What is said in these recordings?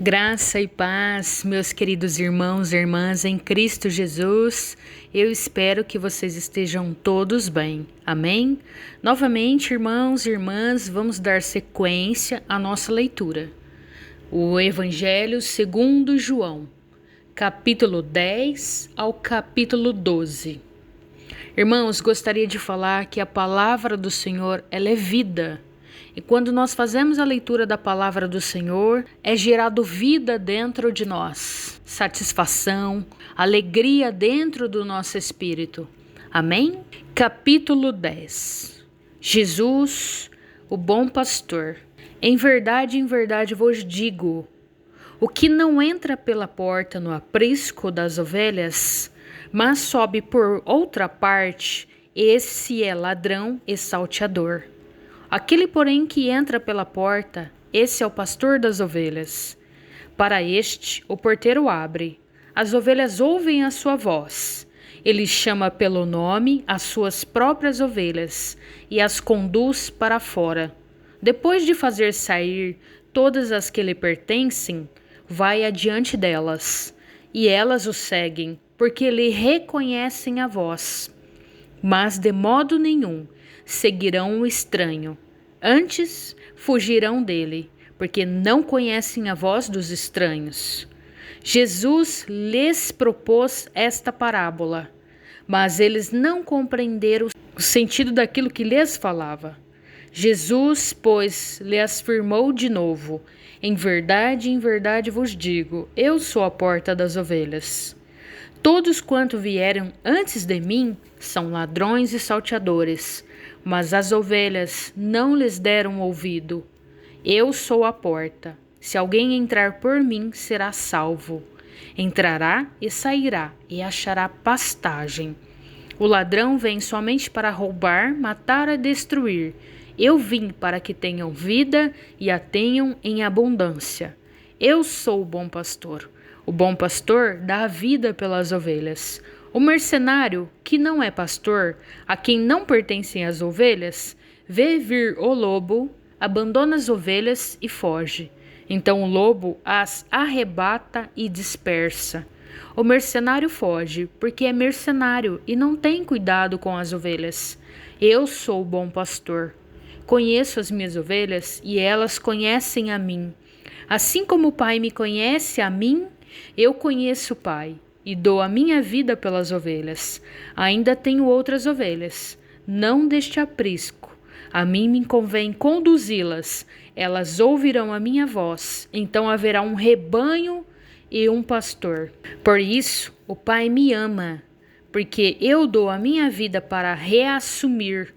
Graça e paz, meus queridos irmãos e irmãs em Cristo Jesus. Eu espero que vocês estejam todos bem. Amém? Novamente, irmãos e irmãs, vamos dar sequência à nossa leitura. O Evangelho segundo João, capítulo 10 ao capítulo 12. Irmãos, gostaria de falar que a palavra do Senhor, ela é vida. E quando nós fazemos a leitura da palavra do Senhor, é gerado vida dentro de nós, satisfação, alegria dentro do nosso espírito. Amém? Capítulo 10. Jesus, o bom pastor. Em verdade vos digo, o que não entra pela porta no aprisco das ovelhas, mas sobe por outra parte, esse é ladrão e salteador. Aquele, porém, que entra pela porta, esse é o pastor das ovelhas. Para este, o porteiro abre. As ovelhas ouvem a sua voz. Ele chama pelo nome as suas próprias ovelhas e as conduz para fora. Depois de fazer sair todas as que lhe pertencem, vai adiante delas, e elas o seguem, porque lhe reconhecem a voz. Mas de modo nenhum seguirão o estranho. Antes fugirão dele, porque não conhecem a voz dos estranhos. Jesus lhes propôs esta parábola, mas eles não compreenderam o sentido daquilo que lhes falava. Jesus, pois, lhes afirmou de novo: em verdade vos digo, eu sou a porta das ovelhas. Todos quanto vieram antes de mim são ladrões e salteadores, mas as ovelhas não lhes deram ouvido. Eu sou a porta. Se alguém entrar por mim, será salvo. Entrará e sairá e achará pastagem. O ladrão vem somente para roubar, matar e destruir. Eu vim para que tenham vida e a tenham em abundância. Eu sou o bom pastor. O bom pastor dá a vida pelas ovelhas. O mercenário, que não é pastor, a quem não pertencem as ovelhas, vê vir o lobo, abandona as ovelhas e foge. Então o lobo as arrebata e dispersa. O mercenário foge, porque é mercenário e não tem cuidado com as ovelhas. Eu sou o bom pastor. Conheço as minhas ovelhas e elas conhecem a mim. Assim como o Pai me conhece a mim, eu conheço o Pai e dou a minha vida pelas ovelhas. Ainda tenho outras ovelhas, não deste aprisco. A mim me convém conduzi-las. Elas ouvirão a minha voz. Então haverá um rebanho e um pastor. Por isso, o Pai me ama, porque eu dou a minha vida para reassumir.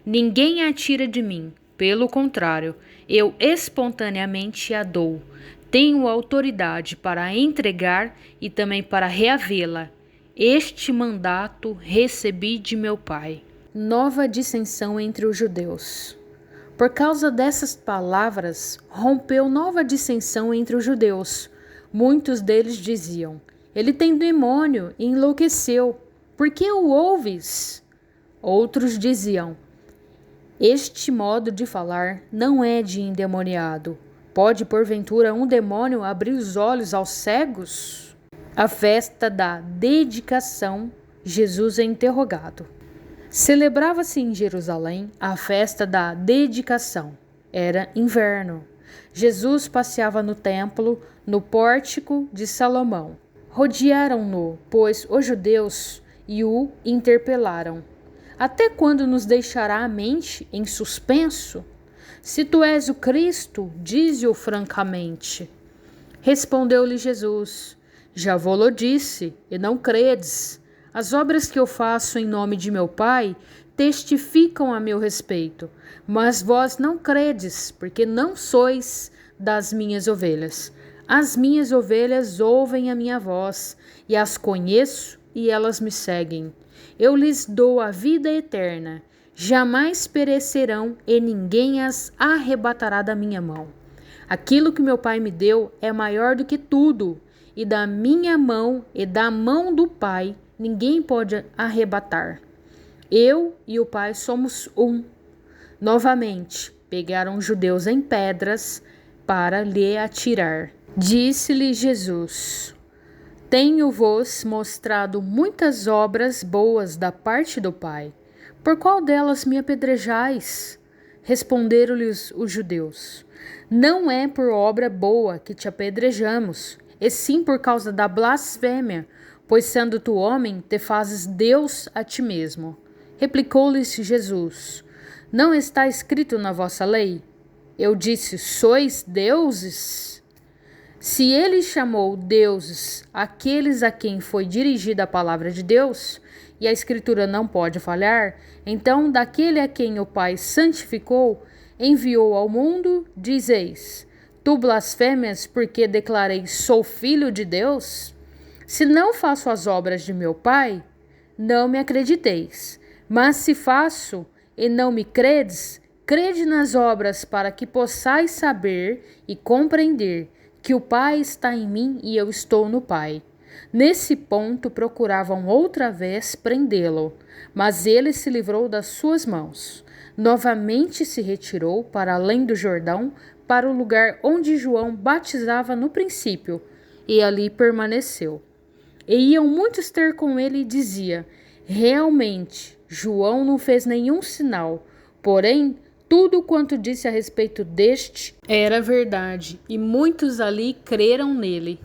Ninguém a tira de mim. Pelo contrário, eu espontaneamente a dou. Tenho autoridade para entregar e também para reavê-la. Este mandato recebi de meu Pai. Nova dissensão entre os judeus. Por causa dessas palavras, rompeu nova dissensão entre os judeus. Muitos deles diziam: ele tem demônio e enlouqueceu. Por que o ouves? Outros diziam: este modo de falar não é de endemoniado. Pode, porventura, um demônio abrir os olhos aos cegos? A festa da dedicação, Jesus é interrogado. Celebrava-se em Jerusalém a festa da dedicação. Era inverno. Jesus passeava no templo, no pórtico de Salomão. Rodearam-no, pois, os judeus e o interpelaram. Até quando nos deixará a mente em suspenso? Se tu és o Cristo, dize-o francamente. Respondeu-lhe Jesus: já vô-lo disse, e não credes. As obras que eu faço em nome de meu Pai testificam a meu respeito, mas vós não credes, porque não sois das minhas ovelhas. As minhas ovelhas ouvem a minha voz, e as conheço, e elas me seguem. Eu lhes dou a vida eterna. Jamais perecerão e ninguém as arrebatará da minha mão. Aquilo que meu Pai me deu é maior do que tudo, e da minha mão e da mão do Pai ninguém pode arrebatar. Eu e o Pai somos um. Novamente, pegaram os judeus em pedras para lhe atirar. Disse-lhe Jesus: Tenho-vos mostrado muitas obras boas da parte do Pai. Por qual delas me apedrejais? Responderam-lhes os judeus: Não é por obra boa que te apedrejamos, e sim por causa da blasfêmia, pois sendo tu homem, te fazes Deus a ti mesmo. Replicou-lhes Jesus: Não está escrito na vossa lei? Eu disse: Sois deuses? Se ele chamou deuses aqueles a quem foi dirigida a palavra de Deus, e a Escritura não pode falhar, então daquele a quem o Pai santificou, enviou ao mundo, dizeis: Tu blasfemas porque declarei sou filho de Deus? Se não faço as obras de meu Pai, não me acrediteis. Mas se faço e não me credes, crede nas obras para que possais saber e compreender que o Pai está em mim e eu estou no Pai. Nesse ponto procuravam outra vez prendê-lo, mas ele se livrou das suas mãos. Novamente se retirou para além do Jordão, para o lugar onde João batizava no princípio, e ali permaneceu. E iam muitos ter com ele e dizia: Realmente, João não fez nenhum sinal, porém tudo quanto disse a respeito deste era verdade, e muitos ali creram nele.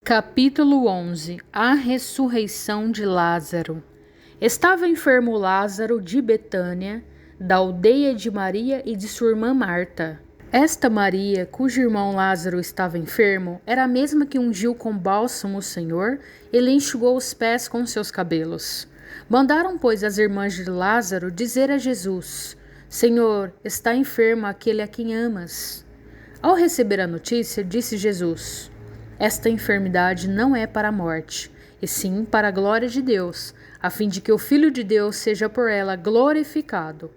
Capítulo 11. A ressurreição de Lázaro. Estava enfermo Lázaro de Betânia, da aldeia de Maria e de sua irmã Marta. Esta Maria, cujo irmão Lázaro estava enfermo, era a mesma que ungiu com bálsamo o Senhor e lhe enxugou os pés com seus cabelos. Mandaram, pois, as irmãs de Lázaro dizer a Jesus: Senhor, está enfermo aquele a quem amas. Ao receber a notícia, disse Jesus: Esta enfermidade não é para a morte, e sim para a glória de Deus, a fim de que o Filho de Deus seja por ela glorificado.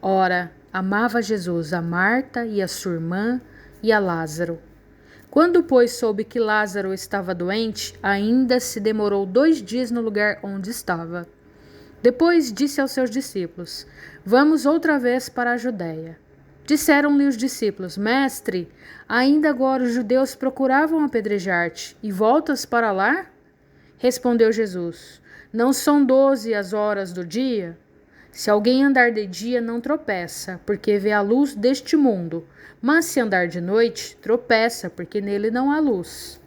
Ora, amava Jesus a Marta e a sua irmã e a Lázaro. Quando, pois, soube que Lázaro estava doente, ainda se demorou 2 dias no lugar onde estava. Depois disse aos seus discípulos: Vamos outra vez para a Judéia. Disseram-lhe os discípulos: Mestre, ainda agora os judeus procuravam apedrejar-te, e voltas para lá? Respondeu Jesus: Não são 12 as horas do dia? Se alguém andar de dia, não tropeça, porque vê a luz deste mundo. Mas se andar de noite, tropeça, porque nele não há luz.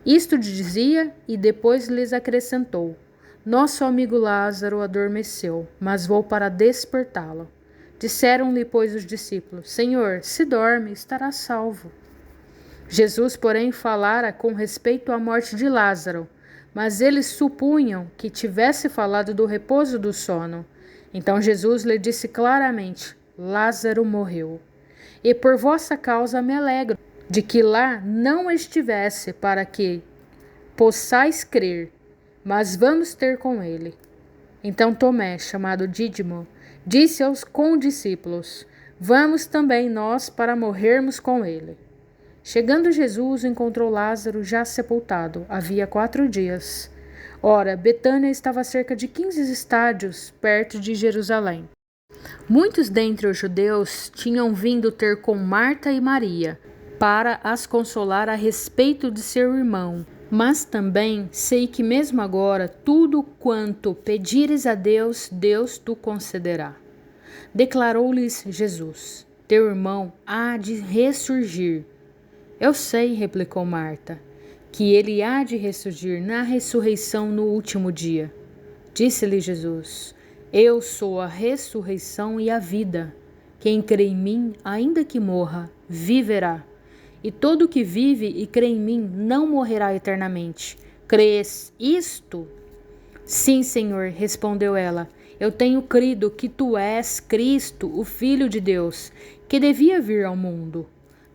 Isto dizia, e depois lhes acrescentou: Nosso amigo Lázaro adormeceu, mas vou para despertá-lo. Disseram-lhe, pois, os discípulos: Senhor, se dorme, estará salvo. Jesus, porém, falara com respeito à morte de Lázaro, mas eles supunham que tivesse falado do repouso do sono. Então Jesus lhe disse claramente: Lázaro morreu. E por vossa causa me alegro de que lá não estivesse, para que possais crer, mas vamos ter com ele. Então Tomé, chamado Dídimo, disse aos condiscípulos: Vamos também nós para morrermos com ele. Chegando Jesus, encontrou Lázaro já sepultado, havia 4 dias. Ora, Betânia estava a cerca de 15 estádios, perto de Jerusalém. Muitos dentre os judeus tinham vindo ter com Marta e Maria, para as consolar a respeito de seu irmão. Mas também sei que mesmo agora, tudo quanto pedires a Deus, Deus tu concederá. Declarou-lhes Jesus: Teu irmão há de ressurgir. Eu sei, replicou Marta, que ele há de ressurgir na ressurreição no último dia. Disse-lhe Jesus: Eu sou a ressurreição e a vida. Quem crê em mim, ainda que morra, viverá. E todo que vive e crê em mim não morrerá eternamente. Crês isto? Sim, Senhor, respondeu ela. Eu tenho crido que tu és Cristo, o Filho de Deus, que devia vir ao mundo.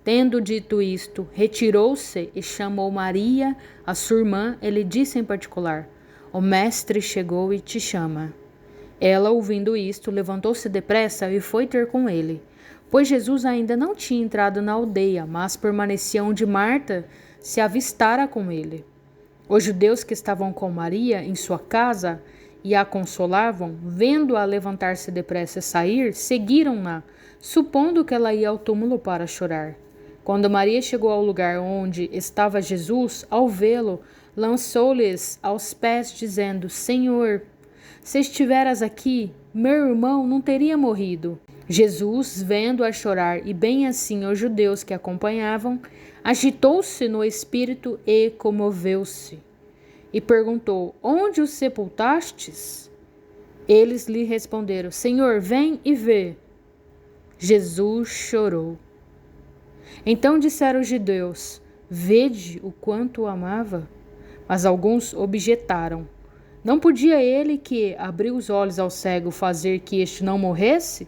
Tendo dito isto, retirou-se e chamou Maria, a sua irmã, e lhe disse em particular: O mestre chegou e te chama. Ela, ouvindo isto, levantou-se depressa e foi ter com ele. Pois Jesus ainda não tinha entrado na aldeia, mas permanecia onde Marta se avistara com ele. Os judeus que estavam com Maria em sua casa e a consolavam, vendo-a levantar-se depressa e sair, seguiram-na, supondo que ela ia ao túmulo para chorar. Quando Maria chegou ao lugar onde estava Jesus, ao vê-lo, lançou-lhes aos pés, dizendo: Senhor, se estiveras aqui, meu irmão não teria morrido. Jesus, vendo-a chorar, e bem assim os judeus que a acompanhavam, agitou-se no espírito e comoveu-se. E perguntou: Onde o sepultastes? Eles lhe responderam: Senhor, vem e vê. Jesus chorou. Então disseram os judeus: Vede o quanto o amava. Mas alguns objetaram: Não podia ele que abriu os olhos ao cego fazer que este não morresse?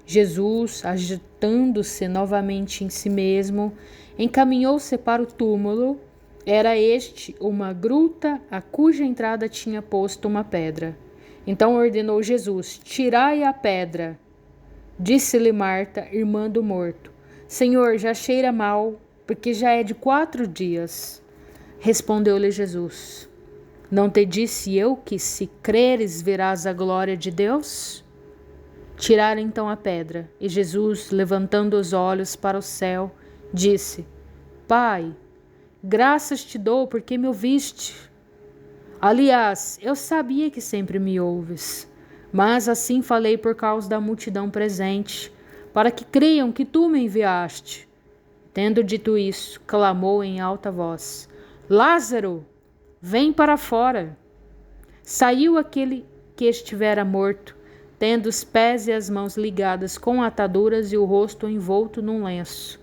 Jesus, agitando-se novamente em si mesmo, encaminhou-se para o túmulo. Era este uma gruta a cuja entrada tinha posto uma pedra. Então ordenou Jesus: Tirai a pedra. Disse-lhe Marta, irmã do morto: Senhor, já cheira mal, porque já é de 4 dias. Respondeu-lhe Jesus: Não te disse eu que, se creres, verás a glória de Deus? Tiraram então a pedra, e Jesus, levantando os olhos para o céu, disse: Pai, graças te dou porque me ouviste. Aliás, eu sabia que sempre me ouves, mas assim falei por causa da multidão presente, para que creiam que tu me enviaste. Tendo dito isso, clamou em alta voz: Lázaro, vem para fora. Saiu aquele que estivera morto, tendo os pés e as mãos ligadas com ataduras e o rosto envolto num lenço.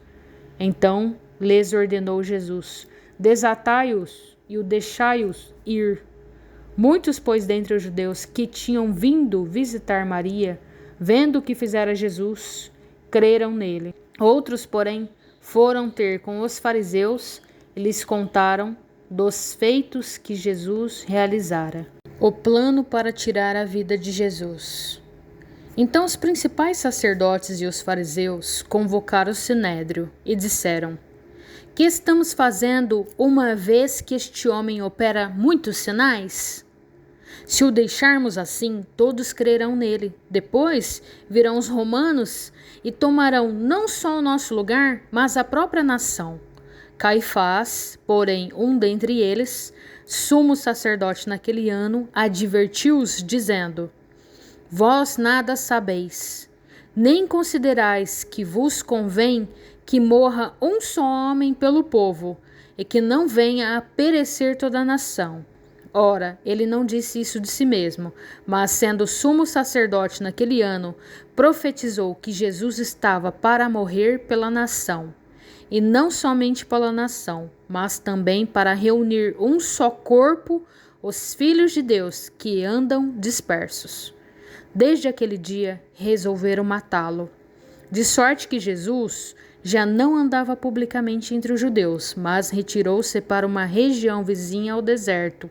Então lhes ordenou Jesus: Desatai-os e o deixai-os ir. Muitos, pois, dentre os judeus que tinham vindo visitar Maria, vendo o que fizera Jesus, creram nele. Outros, porém, foram ter com os fariseus e lhes contaram dos feitos que Jesus realizara. O plano para tirar a vida de Jesus. Então os principais sacerdotes e os fariseus convocaram o sinédrio e disseram: Que estamos fazendo uma vez que este homem opera muitos sinais? Se o deixarmos assim, todos crerão nele. Depois virão os romanos e tomarão não só o nosso lugar, mas a própria nação. Caifás, porém, um dentre eles, sumo sacerdote naquele ano, advertiu-os, dizendo: Vós nada sabeis, nem considerais que vos convém que morra um só homem pelo povo, e que não venha a perecer toda a nação. Ora, ele não disse isso de si mesmo, mas, sendo sumo sacerdote naquele ano, profetizou que Jesus estava para morrer pela nação. E não somente pela nação, mas também para reunir um só corpo os filhos de Deus que andam dispersos. Desde aquele dia, resolveram matá-lo. De sorte que Jesus já não andava publicamente entre os judeus, mas retirou-se para uma região vizinha ao deserto,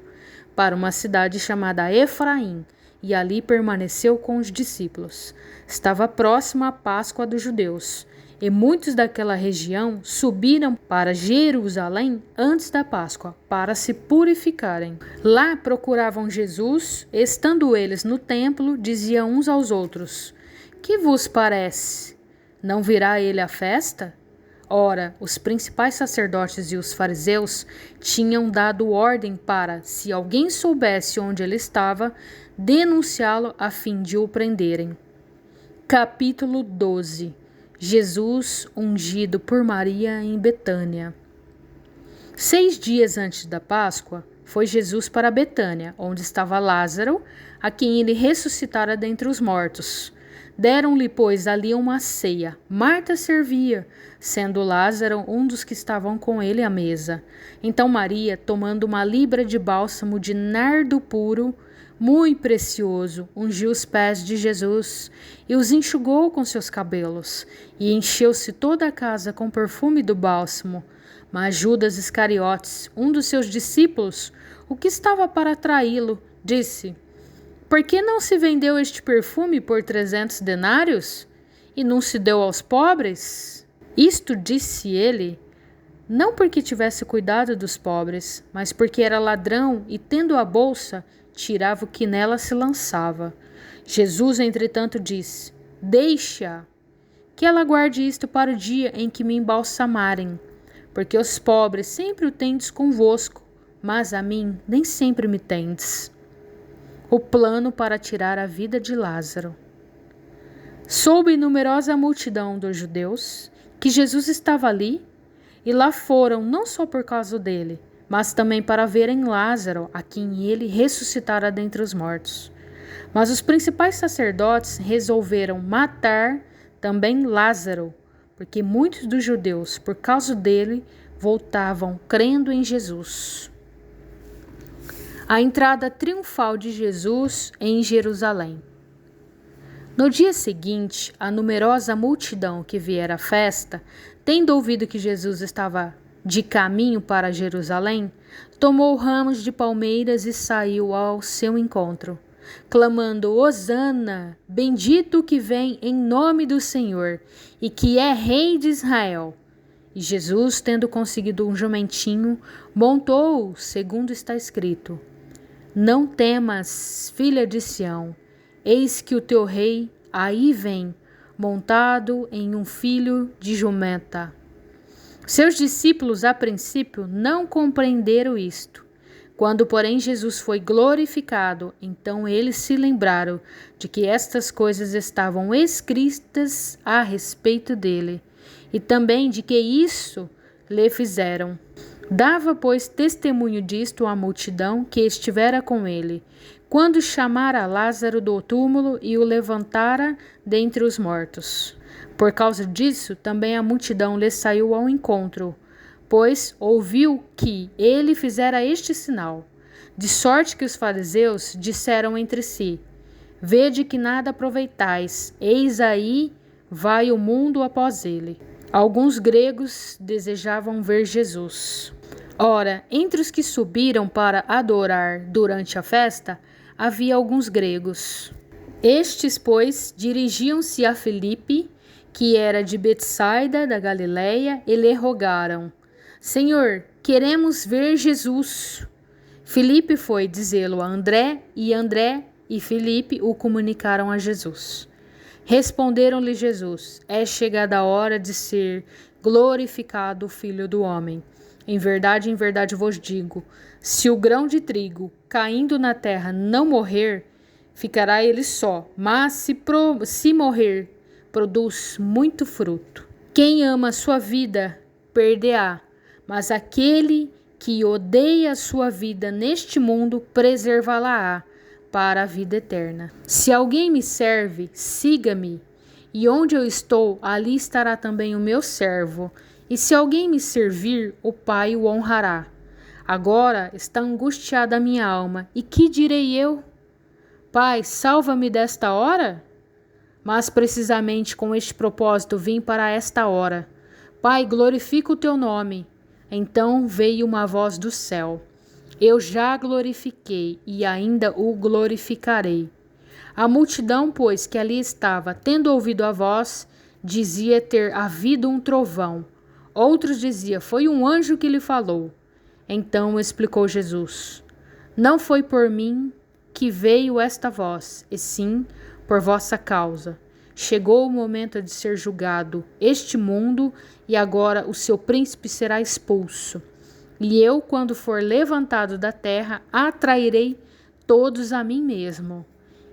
para uma cidade chamada Efraim, e ali permaneceu com os discípulos. Estava próxima a Páscoa dos judeus, e muitos daquela região subiram para Jerusalém antes da Páscoa, para se purificarem. Lá procuravam Jesus, estando eles no templo, diziam uns aos outros: Que vos parece? Não virá ele à festa? Ora, os principais sacerdotes e os fariseus tinham dado ordem para, se alguém soubesse onde ele estava, denunciá-lo a fim de o prenderem. Capítulo 12. Jesus ungido por Maria em Betânia. 6 dias antes da Páscoa, foi Jesus para Betânia, onde estava Lázaro, a quem ele ressuscitara dentre os mortos. Deram-lhe, pois, ali uma ceia. Marta servia, sendo Lázaro um dos que estavam com ele à mesa. Então Maria, tomando uma libra de bálsamo de nardo puro, muito precioso, ungiu os pés de Jesus e os enxugou com seus cabelos, e encheu-se toda a casa com perfume do bálsamo. Mas Judas Iscariotes, um dos seus discípulos, o que estava para traí-lo, disse: Por que não se vendeu este perfume por 300 denários e não se deu aos pobres? Isto disse ele, não porque tivesse cuidado dos pobres, mas porque era ladrão e, tendo a bolsa, tirava o que nela se lançava. Jesus, entretanto, disse: Deixa, que ela guarde isto para o dia em que me embalsamarem, porque os pobres sempre o tendes convosco, mas a mim nem sempre me tendes. O plano para tirar a vida de Lázaro. Soube numerosa multidão dos judeus que Jesus estava ali, e lá foram não só por causa dele, mas também para verem Lázaro, a quem ele ressuscitara dentre os mortos. Mas os principais sacerdotes resolveram matar também Lázaro, porque muitos dos judeus, por causa dele, voltavam crendo em Jesus. A entrada triunfal de Jesus em Jerusalém. No dia seguinte, a numerosa multidão que viera à festa, tendo ouvido que Jesus estava de caminho para Jerusalém, tomou ramos de palmeiras e saiu ao seu encontro, clamando: Hosana, bendito o que vem em nome do Senhor, e que é Rei de Israel. E Jesus, tendo conseguido um jumentinho, montou-o, segundo está escrito: Não temas, filha de Sião, eis que o teu rei aí vem, montado em um filho de jumenta. Seus discípulos, a princípio, não compreenderam isto. Quando, porém, Jesus foi glorificado, então eles se lembraram de que estas coisas estavam escritas a respeito dele, e também de que isso lhe fizeram. Dava, pois, testemunho disto à multidão que estivera com ele, quando chamara Lázaro do túmulo e o levantara dentre os mortos. Por causa disso, também a multidão lhe saiu ao encontro, pois ouviu que ele fizera este sinal. De sorte que os fariseus disseram entre si: Vede que nada aproveitais, eis aí vai o mundo após ele. Alguns gregos desejavam ver Jesus. Ora, entre os que subiram para adorar durante a festa, havia alguns gregos. Estes, pois, dirigiam-se a Filipe, que era de Betsaida da Galileia, e lhe rogaram: Senhor, queremos ver Jesus. Filipe foi dizê-lo a André e Filipe o comunicaram a Jesus. Responderam-lhe Jesus: É chegada a hora de ser glorificado o Filho do Homem. Em verdade vos digo, se o grão de trigo, caindo na terra, não morrer, ficará ele só, mas se morrer, produz muito fruto. Quem ama a sua vida, perde-a, mas aquele que odeia a sua vida neste mundo, preservá-la-á para a vida eterna. Se alguém me serve, siga-me, e onde eu estou, ali estará também o meu servo. E se alguém me servir, o Pai o honrará. Agora está angustiada a minha alma, e que direi eu? Pai, salva-me desta hora? Mas precisamente com este propósito vim para esta hora. Pai, glorifica o teu nome. Então veio uma voz do céu: Eu já glorifiquei e ainda o glorificarei. A multidão, pois, que ali estava, tendo ouvido a voz, dizia ter havido um trovão. Outros diziam: Foi um anjo que lhe falou. Então explicou Jesus: Não foi por mim que veio esta voz, e sim por vossa causa. Chegou o momento de ser julgado este mundo, e agora o seu príncipe será expulso. E eu, quando for levantado da terra, atrairei todos a mim mesmo.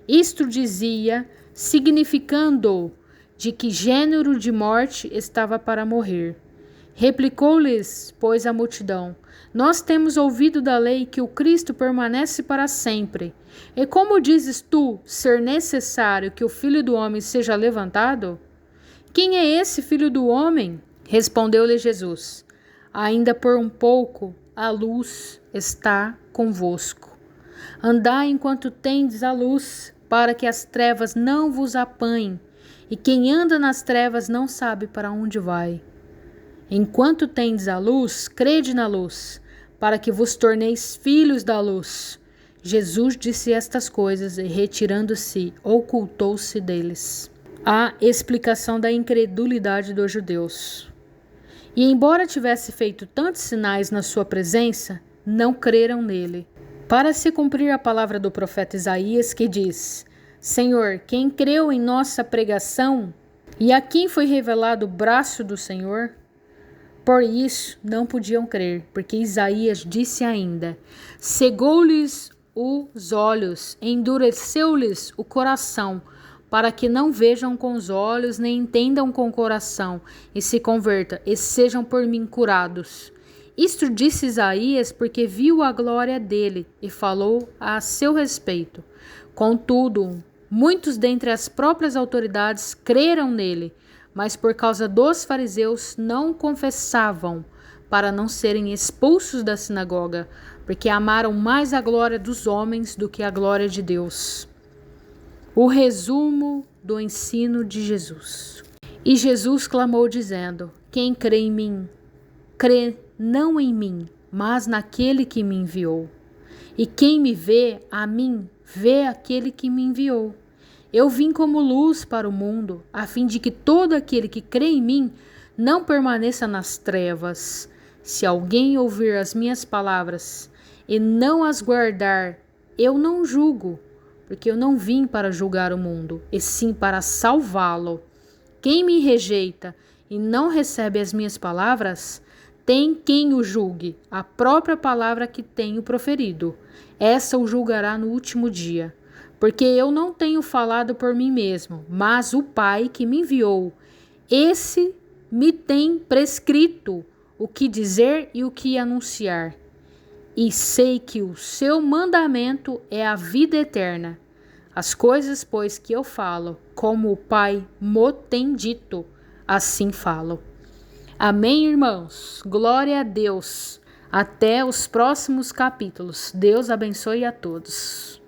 Isto dizia, significando de que gênero de morte estava para morrer. Replicou-lhes, pois, a multidão: Nós temos ouvido da lei que o Cristo permanece para sempre. E como dizes tu ser necessário que o Filho do Homem seja levantado? Quem é esse Filho do Homem? Respondeu-lhe Jesus: Ainda por um pouco a luz está convosco. Andai enquanto tendes a luz, para que as trevas não vos apanhem, e quem anda nas trevas não sabe para onde vai. Enquanto tendes a luz, crede na luz, para que vos torneis filhos da luz. Jesus disse estas coisas e, retirando-se, ocultou-se deles. A explicação da incredulidade dos judeus. E embora tivesse feito tantos sinais na sua presença, não creram nele. Para se cumprir a palavra do profeta Isaías, que diz: Senhor, quem creu em nossa pregação? E a quem foi revelado o braço do Senhor? Por isso não podiam crer, porque Isaías disse ainda: cegou-lhes os olhos, endureceu-lhes o coração, para que não vejam com os olhos, nem entendam com o coração, e se convertam, e sejam por mim curados. Isto disse Isaías porque viu a glória dele e falou a seu respeito. Contudo, muitos dentre as próprias autoridades creram nele, mas por causa dos fariseus não confessavam, para não serem expulsos da sinagoga, porque amaram mais a glória dos homens do que a glória de Deus. O resumo do ensino de Jesus. E Jesus clamou dizendo: quem crê em mim, crê não em mim, mas naquele que me enviou. E quem me vê, a mim, vê aquele que me enviou. Eu vim como luz para o mundo, a fim de que todo aquele que crê em mim não permaneça nas trevas. Se alguém ouvir as minhas palavras e não as guardar, eu não julgo, porque eu não vim para julgar o mundo, e sim para salvá-lo. Quem me rejeita e não recebe as minhas palavras, tem quem o julgue, a própria palavra que tenho proferido. Essa o julgará no último dia. Porque eu não tenho falado por mim mesmo, mas o Pai que me enviou, esse me tem prescrito o que dizer e o que anunciar. E sei que o seu mandamento é a vida eterna. As coisas, pois, que eu falo, como o Pai mo tem dito, assim falo. Amém, irmãos? Glória a Deus. Até os próximos capítulos. Deus abençoe a todos.